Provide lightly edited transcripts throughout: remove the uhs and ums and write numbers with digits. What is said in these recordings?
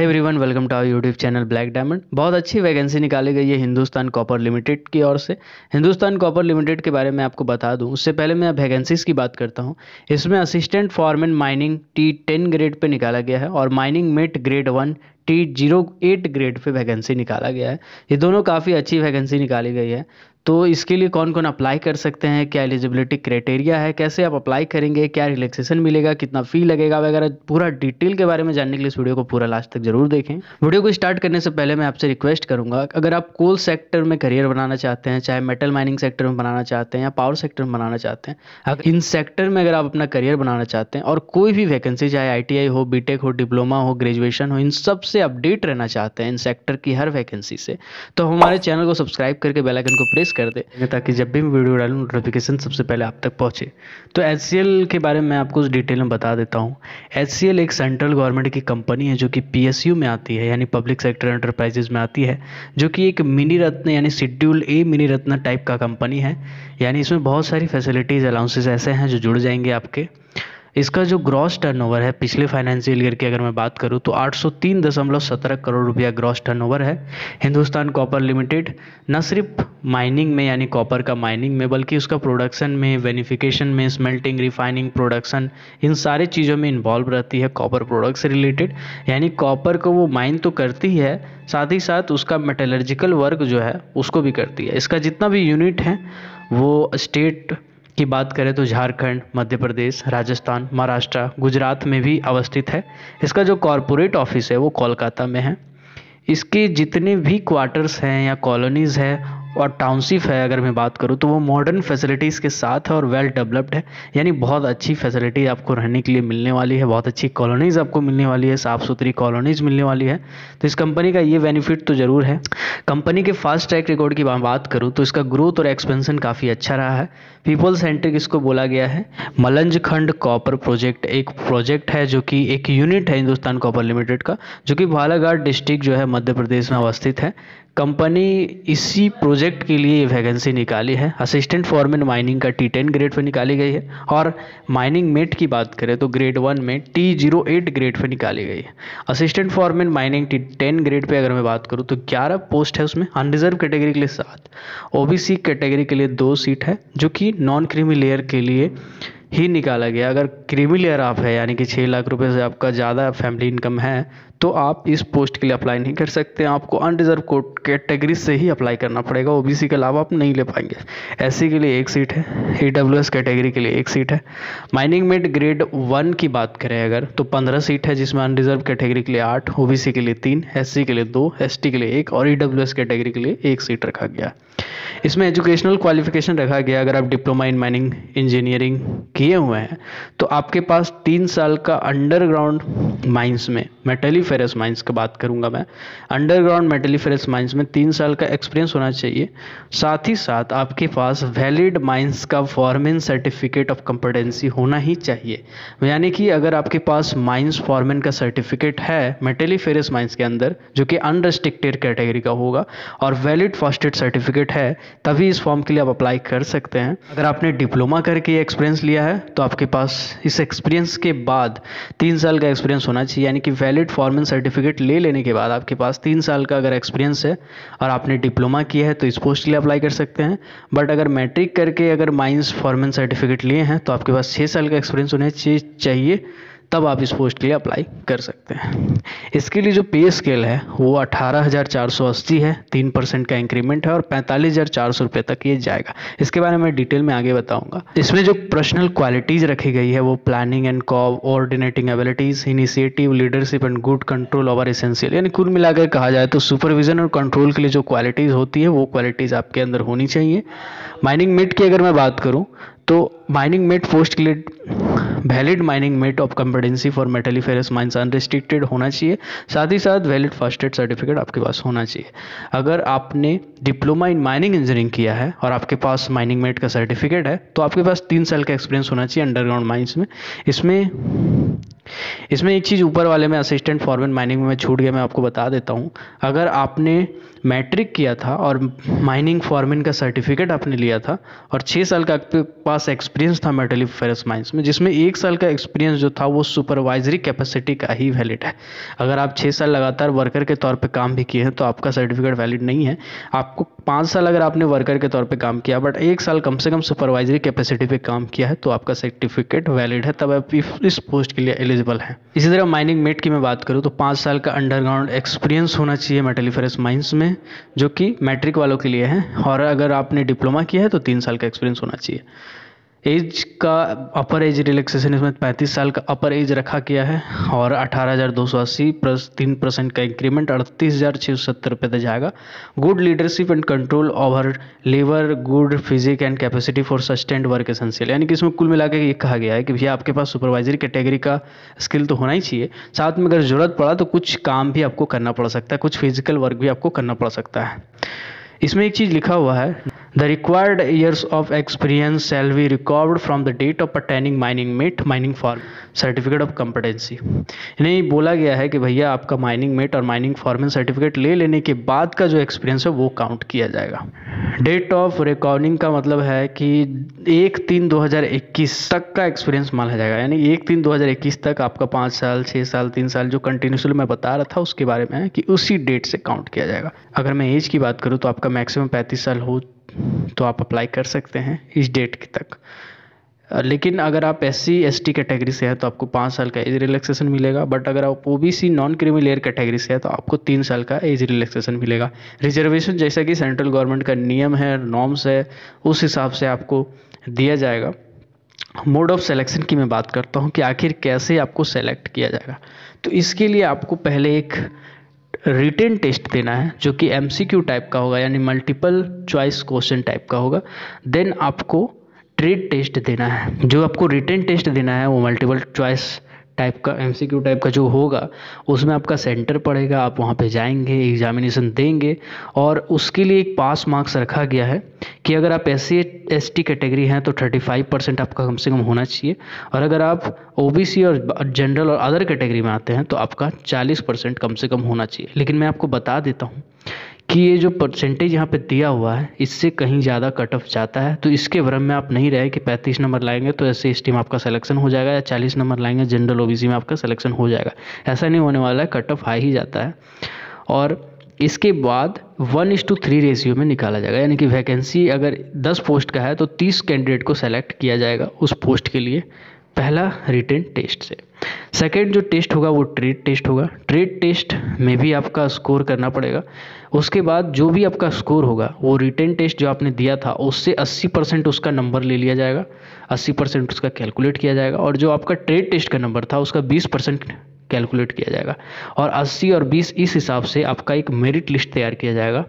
Everyone, welcome to our YouTube channel black diamond. बहुत अच्छी vacancy निकाली गई है हिंदुस्तान कॉपर लिमिटेड की ओर से। हिंदुस्तान कॉपर लिमिटेड के बारे में आपको बता दूं, उससे पहले मैं वैकेंसीज की बात करता हूं। इसमें assistant foreman mining T10 grade pay निकाला गया है और mining met grade 1 T08 grade pay vacancy निकाला गया है। ये दोनों काफ़ी अच्छी वैकेंसी निकाली गई है। तो इसके लिए कौन कौन अप्लाई कर सकते हैं, क्या एलिजिबिलिटी क्राइटेरिया है, कैसे आप अप्लाई करेंगे, क्या रिलैक्सेशन मिलेगा, कितना फ़ी लगेगा वगैरह, पूरा डिटेल के बारे में जानने के लिए इस वीडियो को पूरा लास्ट तक जरूर देखें। वीडियो को स्टार्ट करने से पहले मैं आपसे रिक्वेस्ट करूंगा, अगर आप कोल सेक्टर में करियर बनाना चाहते हैं, चाहे मेटल माइनिंग सेक्टर में बनाना चाहते हैं या पावर सेक्टर में बनाना चाहते हैं, अगर इन सेक्टर में अगर आप अपना करियर बनाना चाहते हैं और कोई भी वैकेंसी, चाहे ITI हो, बीटेक हो, डिप्लोमा हो, ग्रेजुएशन हो, इन सब से अपडेट रहना चाहते हैं, इन सेक्टर की हर वैकेंसी से, तो हमारे चैनल को सब्सक्राइब करके बेल आइकन को प्रेस कर दे, ताकि जब भी मैं वीडियो डालूं नोटिफिकेशन सबसे पहले आप तक पहुंचे। तो HCL के बारे में आपको उस डिटेल में बता देता हूं। HCL एक सेंट्रल गवर्नमेंट की कंपनी है जो कि PSU में आती है, यानी पब्लिक सेक्टर एंटरप्राइजेज में आती है, जो कि एक मिनी रत्न यानी schedule A mini Ratna type का कंपनी है। यानी इसमें बहुत सारी फैसिलिटीज़ अलाउंसेस ऐसे हैं जो जुड़ जाएंगे आपके। इसका जो ग्रॉस टर्नओवर है पिछले फाइनेंशियल ईयर की अगर मैं बात करूं तो 803.17 करोड़ रुपया ग्रॉस टर्नओवर है। हिंदुस्तान कॉपर लिमिटेड न सिर्फ माइनिंग में यानी कॉपर का माइनिंग में, बल्कि उसका प्रोडक्शन में, वेनिफिकेशन में, स्मेल्टिंग, रिफाइनिंग, प्रोडक्शन, इन सारे चीज़ों में इन्वॉल्व रहती है कॉपर प्रोडक्ट से रिलेटेड। यानी कॉपर को वो माइन तो करती है, साथ ही साथ उसका मेटलर्जिकल वर्क जो है उसको भी करती है। इसका जितना भी यूनिट है वो स्टेट की बात करें तो झारखंड, मध्य प्रदेश, राजस्थान, महाराष्ट्र, गुजरात में भी अवस्थित है। इसका जो कॉरपोरेट ऑफिस है वो कोलकाता में है। इसके जितने भी क्वार्टर्स हैं या कॉलोनीज़ है और टाउनशिप है अगर मैं बात करूं तो वो मॉडर्न फैसिलिटीज़ के साथ है और वेल डेवलप्ड है। यानी बहुत अच्छी फैसिलिटी आपको रहने के लिए मिलने वाली है, बहुत अच्छी कॉलोनीज़ आपको मिलने वाली है, साफ़ सुथरी कॉलोनीज़ मिलने वाली है। तो इस कंपनी का ये बेनिफिट तो ज़रूर है। कंपनी के फास्ट ट्रैक रिकॉर्ड की बात करूँ तो इसका ग्रोथ और एक्सपेंशन काफ़ी अच्छा रहा है। पीपल सेंट्रिक इसको बोला गया है। मलंज खंड कॉपर प्रोजेक्ट एक प्रोजेक्ट है जो कि एक यूनिट है हिंदुस्तान कॉपर लिमिटेड का, जो कि बालाघाट डिस्ट्रिक्ट जो है मध्य प्रदेश में अवस्थित है। कंपनी इसी प्रोजेक्ट के लिए वैकेंसी निकाली है। असिस्टेंट फॉरमैन माइनिंग का T10 ग्रेड पे निकाली गई है और माइनिंग मेट की बात करें तो ग्रेड 1 में T08 ग्रेड पे निकाली गई है। Assistant foreman mining T10 grade pay अगर मैं बात करूं तो 11 पोस्ट है उसमें। अनरिजर्व कैटेगरी के लिए 7, OBC कैटेगरी के लिए 2 सीट है, जो कि नॉन क्रीमी लेयर के लिए ही निकाला गया। अगर क्रीमी लेयर आप है यानी कि 6 लाख रुपए से आपका ज़्यादा फैमिली इनकम है तो आप इस पोस्ट के लिए अप्लाई नहीं कर सकते। आपको अनरिजर्व कैटेगरी से ही अप्लाई करना पड़ेगा, OBC के अलावा आप नहीं ले पाएंगे। SC के लिए 1 सीट है, AWS कैटेगरी के लिए 1 सीट है। माइनिंग मेट ग्रेड 1 की बात करें अगर तो 15 सीट है, जिसमें अनरिजर्व कैटेगरी के लिए 8, OBC के लिए 3, SC के लिए 2, ST के लिए 1 और EWS कैटेगरी के लिए 1 सीट रखा गया। इसमें एजुकेशनल क्वालिफिकेशन रखा गया, अगर आप डिप्लोमा इन माइनिंग इंजीनियरिंग किए हुए हैं तो आपके पास 3 साल का अंडरग्राउंड माइंस में, मेटलीफेरस माइंस की बात करूंगा मैं, अंडरग्राउंड मेटलीफेरस माइंस में 3 साल का एक्सपीरियंस होना चाहिए। साथ ही साथ आपके पास वैलिड माइंस का फॉरमैन सर्टिफिकेट ऑफ कॉम्पिटेंसी होना ही चाहिए। यानी कि अगर आपके पास माइंस फॉरमैन का सर्टिफिकेट है मेटलीफेरस माइंस के अंदर, जो कि अनरेस्ट्रिक्टेड कैटेगरी का होगा, और वैलिड फर्स्ट एड सर्टिफिकेट है, तभी इस फॉर्म के लिए आप अप्लाई कर सकते हैं। अगर आपने डिप्लोमा करके एक्सपीरियंस लिया है तो आपके पास इस एक्सपीरियंस के बाद 3 साल का एक्सपीरियंस होना चाहिए। यानी कि वैलिड फॉरमैन सर्टिफिकेट ले लेने के बाद आपके पास 3 साल का अगर एक्सपीरियंस है और आपने डिप्लोमा किया है तो इस पोस्ट के लिए अप्लाई कर सकते हैं। बट अगर मैट्रिक करके अगर माइंस फॉरमैन सर्टिफिकेट लिए हैं तो आपके पास 6 साल का एक्सपीरियंस होना चाहिए, तब आप इस पोस्ट के लिए अप्लाई कर सकते हैं। इसके लिए जो पे स्केल है वो 18,480 है, 3% का इंक्रीमेंट है और 45,400 रुपये तक ये जाएगा। इसके बारे में डिटेल में आगे बताऊंगा। इसमें जो पर्सनल क्वालिटीज़ रखी गई है वो planning and coordinating abilities, initiative, leadership and good control over essential. यानी कुल मिलाकर कहा जाए तो सुपरविजन और कंट्रोल के लिए जो क्वालिटीज़ होती है वो क्वालिटीज़ आपके अंदर होनी चाहिए। माइनिंग मेट की अगर मैं बात करूँ तो माइनिंग मेट पोस्ट के लिए valid mining mate of competency for metalliferous mines unrestricted होना चाहिए। साथ ही साथ वैलिड फर्स्ट एड सर्टिफिकेट आपके पास होना चाहिए। अगर आपने डिप्लोमा इन माइनिंग इंजीनियरिंग किया है और आपके पास माइनिंग मेट का सर्टिफिकेट है तो आपके पास 3 साल का एक्सपीरियंस होना चाहिए अंडरग्राउंड माइंस में। इसमें इसमें एक चीज़ ऊपर वाले में असिस्टेंट फॉरमैन माइनिंग में छूट गया, मैं आपको बता देता हूँ। अगर आपने मैट्रिक किया था और माइनिंग फॉरमैन का सर्टिफिकेट आपने लिया था और 6 साल का आपके पास एक्सपीरियंस था मेटलिफेरस माइंस में, जिसमें 1 साल का एक्सपीरियंस जो था वो सुपरवाइजरी कैपेसिटी का ही वैलिड है। अगर आप 6 साल लगातार वर्कर के तौर पे काम भी किए हैं तो आपका सर्टिफिकेट वैलिड नहीं है। आपको 5 साल अगर आपने वर्कर के तौर पे काम किया बट 1 साल कम से कम सुपरवाइजरी कैपेसिटी पे काम किया है तो आपका सर्टिफिकेट वैलिड है, तब आप इस पोस्ट के लिए एलिजिबल हैं। इसी तरह माइनिंग मेट की मैं बात करूँ तो 5 साल का अंडरग्राउंड एक्सपीरियंस होना चाहिए मेटलिफेरस माइंस में, जो कि मैट्रिक वालों के लिए है। और अगर आपने डिप्लोमा किया है तो 3 साल का एक्सपीरियंस होना चाहिए। एज का अपर एज रिलैक्सेशन इसमें 35 साल का अपर एज रखा गया है और 18,280 प्लस 3% का इंक्रीमेंट 38,670 रुपये तक जाएगा। Good leadership and control over labour, good physique and capacity for sustained work essential, यानी कि इसमें कुल मिला के ये कहा गया है कि भैया आपके पास सुपरवाइजरी कैटेगरी का स्किल तो होना ही चाहिए, साथ में अगर ज़रूरत पड़ा तो कुछ काम भी आपको करना पड़ सकता है, कुछ फिजिकल वर्क भी आपको करना पड़ सकता है। इसमें एक चीज़ लिखा हुआ है, the required years of experience shall be record from the date of attaining mining mate mining form certificate of competency. इन्हें बोला गया है कि भैया आपका माइनिंग मेट और माइनिंग फॉरमैन सर्टिफिकेट ले लेने के बाद का जो एक्सपीरियंस है वो काउंट किया जाएगा। डेट ऑफ रिकॉर्डिंग का मतलब है कि 1/3/2021 तक का एक्सपीरियंस माना जाएगा, यानी 1/3/2021 तक आपका 5 साल 6 साल 3 साल जो कंटिन्यूसली मैं बता रहा था उसके बारे में है कि उसी डेट से काउंट किया जाएगा। अगर मैं एज की बात करूँ तो आपका मैक्सिमम 35 साल हो तो आप अप्लाई कर सकते हैं इस डेट तक। लेकिन अगर आप SC ST कैटेगरी से हैं तो आपको 5 साल का एज रिलैक्सेशन मिलेगा, बट अगर आप OBC non creamy layer category से है तो आपको 3 साल का एज रिलैक्सेशन मिलेगा। रिजर्वेशन जैसा कि सेंट्रल गवर्नमेंट का नियम है, नॉर्म्स है, उस हिसाब से आपको दिया जाएगा। मोड ऑफ सिलेक्शन की मैं बात करता हूँ कि आखिर कैसे आपको सेलेक्ट किया जाएगा। तो इसके लिए आपको पहले एक रिटेन टेस्ट देना है जो कि MCQ टाइप का होगा, यानी मल्टीपल चॉइस क्वेश्चन टाइप का होगा। देन आपको ट्रेड टेस्ट देना है। जो आपको रिटेन टेस्ट देना है वो मल्टीपल चॉइस टाइप का MCQ टाइप का जो होगा उसमें आपका सेंटर पड़ेगा, आप वहाँ पे जाएंगे, एग्जामिनेशन देंगे और उसके लिए एक पास मार्क्स रखा गया है कि अगर आप SC ST कैटेगरी हैं तो 35% आपका कम से कम होना चाहिए, और अगर आप OBC और जनरल और अदर कैटेगरी में आते हैं तो आपका 40% कम से कम होना चाहिए। लेकिन मैं आपको बता देता हूँ कि ये जो परसेंटेज यहाँ पे दिया हुआ है इससे कहीं ज़्यादा कट ऑफ जाता है, तो इसके भ्रम में आप नहीं रहे कि 35 नंबर लाएंगे तो SC ST में आपका सिलेक्शन हो जाएगा या 40 नंबर लाएंगे जनरल OBC में आपका सिलेक्शन हो जाएगा। ऐसा नहीं होने वाला है, कट ऑफ हाई ही जाता है। और इसके बाद 1:3 रेशियो में निकाला जाएगा, यानी कि वैकेंसी अगर 10 पोस्ट का है तो 30 कैंडिडेट को सेलेक्ट किया जाएगा उस पोस्ट के लिए, पहला रिटेन टेस्ट से। सेकेंड जो टेस्ट होगा वो ट्रेड टेस्ट होगा। ट्रेड टेस्ट में भी आपका स्कोर करना पड़ेगा। उसके बाद जो भी आपका स्कोर होगा वो रिटेन टेस्ट जो आपने दिया था उससे 80% उसका नंबर ले लिया जाएगा, 80% उसका कैलकुलेट किया जाएगा, और जो आपका ट्रेड टेस्ट का नंबर था उसका 20% कैलकुलेट किया जाएगा, और 80 और 20 इस हिसाब से आपका एक मेरिट लिस्ट तैयार किया जाएगा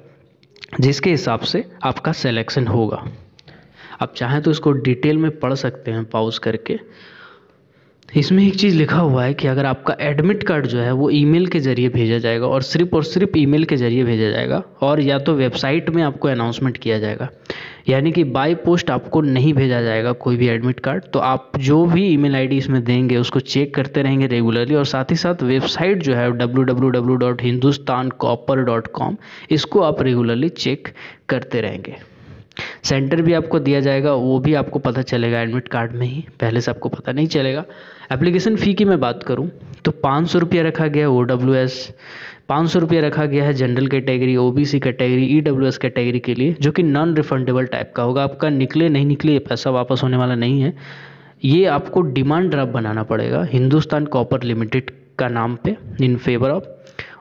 जिसके हिसाब से आपका सिलेक्शन होगा। आप चाहें तो इसको डिटेल में पढ़ सकते हैं पॉज करके। इसमें एक चीज़ लिखा हुआ है कि अगर आपका एडमिट कार्ड जो है वो ईमेल के ज़रिए भेजा जाएगा, और सिर्फ ईमेल के ज़रिए भेजा जाएगा, और या तो वेबसाइट में आपको अनाउंसमेंट किया जाएगा, यानी कि बाय पोस्ट आपको नहीं भेजा जाएगा कोई भी एडमिट कार्ड। तो आप जो भी ईमेल आईडी इसमें देंगे उसको चेक करते रहेंगे रेगुलरली, और साथ ही साथ वेबसाइट जो है www.hindustancopper.com इसको आप रेगुलरली चेक करते रहेंगे। सेंटर भी आपको दिया जाएगा, वो भी आपको पता चलेगा एडमिट कार्ड में ही, पहले से आपको पता नहीं चलेगा। एप्लीकेशन फ़ी की मैं बात करूं तो 500 रुपया रखा गया है OWS, 500 रुपया रखा गया है general category, OBC category, EWS category के लिए, जो कि नॉन रिफंडेबल टाइप का होगा। आपका निकले नहीं निकले ये पैसा वापस होने वाला नहीं है। ये आपको डिमांड ड्राफ्ट बनाना पड़ेगा हिंदुस्तान कॉपर लिमिटेड का नाम पे इन फेवर ऑफ,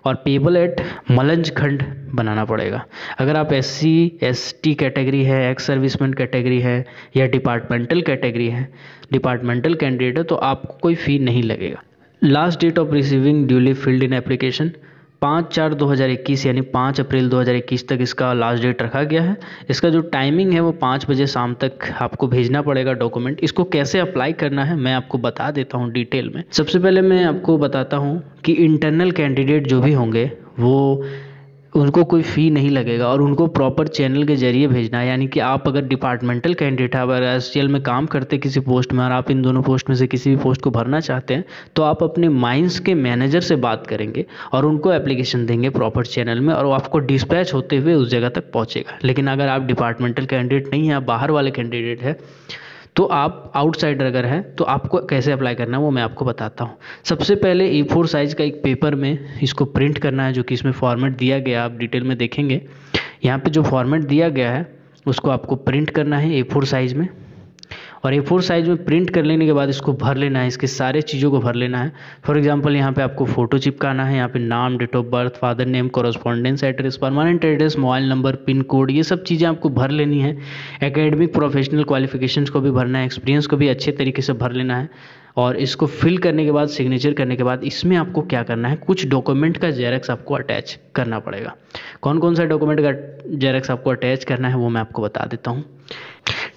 और पेबल एट मलंज खंड बनाना पड़ेगा। अगर आप SC ST कैटेगरी है, एक्स सर्विसमैन कैटेगरी है या डिपार्टमेंटल कैटेगरी है, डिपार्टमेंटल कैंडिडेट है, तो आपको कोई फ़ी नहीं लगेगा। Last date of receiving duly filled in application 5/4/2021 यानी 5 अप्रैल 2021 तक इसका लास्ट डेट रखा गया है। इसका जो टाइमिंग है वो 5 बजे शाम तक आपको भेजना पड़ेगा डॉक्यूमेंट। इसको कैसे अप्लाई करना है मैं आपको बता देता हूँ डिटेल में। सबसे पहले मैं आपको बताता हूँ कि इंटरनल कैंडिडेट जो भी होंगे वो उनको कोई फ़ी नहीं लगेगा और उनको प्रॉपर चैनल के जरिए भेजना है। यानी कि आप अगर डिपार्टमेंटल कैंडिडेट है, अगर एसटीएल में काम करते किसी पोस्ट में और आप इन दोनों पोस्ट में से किसी भी पोस्ट को भरना चाहते हैं, तो आप अपने माइंस के मैनेजर से बात करेंगे और उनको एप्लीकेशन देंगे प्रॉपर चैनल में, और वो आपको डिस्पैच होते हुए उस जगह तक पहुँचेगा। लेकिन अगर आप डिपार्टमेंटल कैंडिडेट नहीं हैं, आप बाहर वाले कैंडिडेट हैं, तो आप आउटसाइडर अगर हैं, तो आपको कैसे अप्लाई करना है वो मैं आपको बताता हूँ। सबसे पहले A4 साइज़ का एक पेपर में इसको प्रिंट करना है, जो कि इसमें फॉर्मेट दिया गया, आप डिटेल में देखेंगे। यहाँ पे जो फॉर्मेट दिया गया है उसको आपको प्रिंट करना है A4 साइज़ में, और A4 साइज़ में प्रिंट कर लेने के बाद इसको भर लेना है, इसके सारे चीज़ों को भर लेना है। फॉर एग्जांपल यहाँ पे आपको फ़ोटो चिपकाना है, यहाँ पे नाम, date of birth, father name, correspondence address, permanent address, mobile number, pin code, ये सब चीज़ें आपको भर लेनी है। एकेडमिक प्रोफेशनल क्वालिफिकेशंस को भी भरना है, एक्सपीरियंस को भी अच्छे तरीके से भर लेना है। और इसको फिल करने के बाद, सिग्नेचर करने के बाद, इसमें आपको क्या करना है, कुछ डॉक्यूमेंट का जेरॉक्स आपको अटैच करना पड़ेगा। कौन कौन सा डॉक्यूमेंट का जेरॉक्स आपको अटैच करना है वो मैं आपको बता देता हूँ।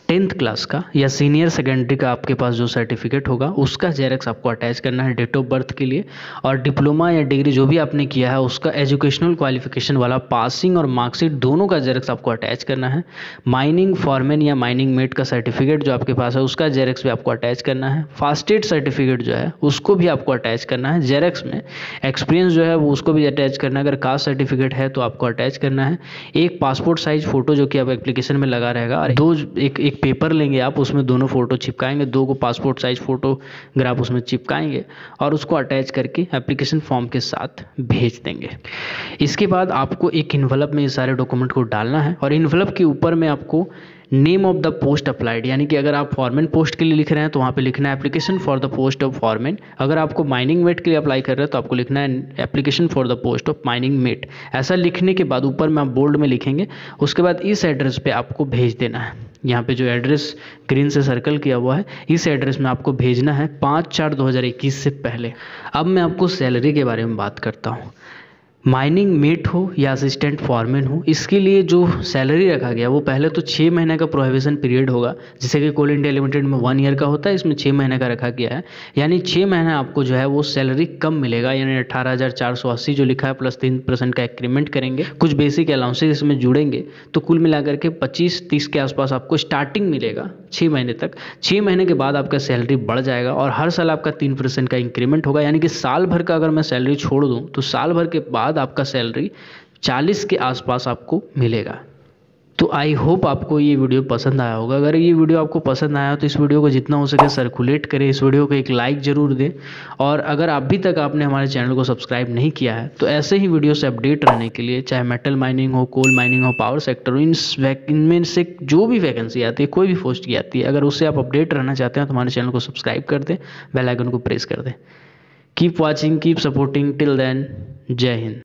10th क्लास का या सीनियर सेकेंडरी का आपके पास जो सर्टिफिकेट होगा उसका जेरॉक्स आपको अटैच करना है डेट ऑफ बर्थ के लिए, और डिप्लोमा या डिग्री जो भी आपने किया है उसका एजुकेशनल क्वालिफिकेशन वाला पासिंग और मार्कशीट दोनों का जेरॉक्स आपको अटैच करना है। माइनिंग फॉरमैन या माइनिंग मेट का सर्टिफिकेट जो आपके पास है उसका जेरॉक्स भी आपको अटैच करना है। फास्ट एड सर्टिफिकेट जो है उसको भी आपको अटैच करना है जेरॉक्स में। एक्सपीरियंस जो है वो उसको भी अटैच करना है, अगर कास्ट सर्टिफिकेट है तो आपको अटैच करना है। एक पासपोर्ट साइज फ़ोटो जो कि आप एप्लीकेशन में लगा रहेगा, और एक पेपर लेंगे आप, उसमें दोनों फ़ोटो चिपकाएंगे, 2 को पासपोर्ट साइज फ़ोटोग्राफ उसमें चिपकाएंगे और उसको अटैच करके एप्लीकेशन फॉर्म के साथ भेज देंगे। इसके बाद आपको एक इन्वेलप में ये सारे डॉक्यूमेंट को डालना है, और इन्वेलप के ऊपर में आपको name of the post applied, यानी कि अगर आप फॉरमैन पोस्ट के लिए लिख रहे हैं तो वहाँ पे लिखना है application for the post of foreman. अगर आपको माइनिंग मेट के लिए अप्लाई कर रहे हैं तो आपको लिखना है application for the post of mining met. ऐसा लिखने के बाद ऊपर में आप बोल्ड में लिखेंगे, उसके बाद इस एड्रेस पे आपको भेज देना है। यहाँ पे जो एड्रेस ग्रीन से सर्कल किया हुआ है, इस एड्रेस में आपको भेजना है 5/4/2021 से पहले। अब मैं आपको सैलरी के बारे में बात करता हूँ। माइनिंग मेट हो या असिस्टेंट फॉरमैन हो, इसके लिए जो सैलरी रखा गया वो पहले तो 6 महीने का प्रोहिबिशन पीरियड होगा, जैसे कि कोल इंडिया लिमिटेड में 1 ईयर का होता है, इसमें 6 महीने का रखा गया है। यानी 6 महीने आपको जो है वो सैलरी कम मिलेगा, यानी 18,480 जो लिखा है प्लस 3% का इंक्रीमेंट करेंगे, कुछ बेसिक अलाउंसेस इसमें जुड़ेंगे, तो कुल मिलाकर के 25-30 के आसपास आपको स्टार्टिंग मिलेगा 6 महीने तक। 6 महीने के बाद आपका सैलरी बढ़ जाएगा और हर साल आपका 3% का इंक्रीमेंट होगा। यानी कि साल भर का अगर मैं सैलरी छोड़ दूँ तो साल भर के बाद आपका सैलरी 40 के आसपास आपको मिलेगा। तो आई होप आपको ये वीडियो पसंद आया होगा। अगर ये वीडियो आपको पसंद आया तो इस वीडियो को जितना हो सके सर्कुलेट करें, इस वीडियो को एक लाइक ज़रूर दें, और अगर अभी तक आपने हमारे चैनल को सब्सक्राइब नहीं किया है तो ऐसे ही वीडियो से अपडेट रहने के लिए, चाहे मेटल माइनिंग हो, कोल माइनिंग हो, पावर सेक्टर हो, इनमें से जो भी वैकेंसी आती है, कोई भी पोस्ट की आती है, अगर उससे आप अपडेट रहना चाहते हैं तो हमारे चैनल को सब्सक्राइब कर दें, बेल आइकन को प्रेस कर दें। Keep watching, keep supporting, till then, Jai Hind.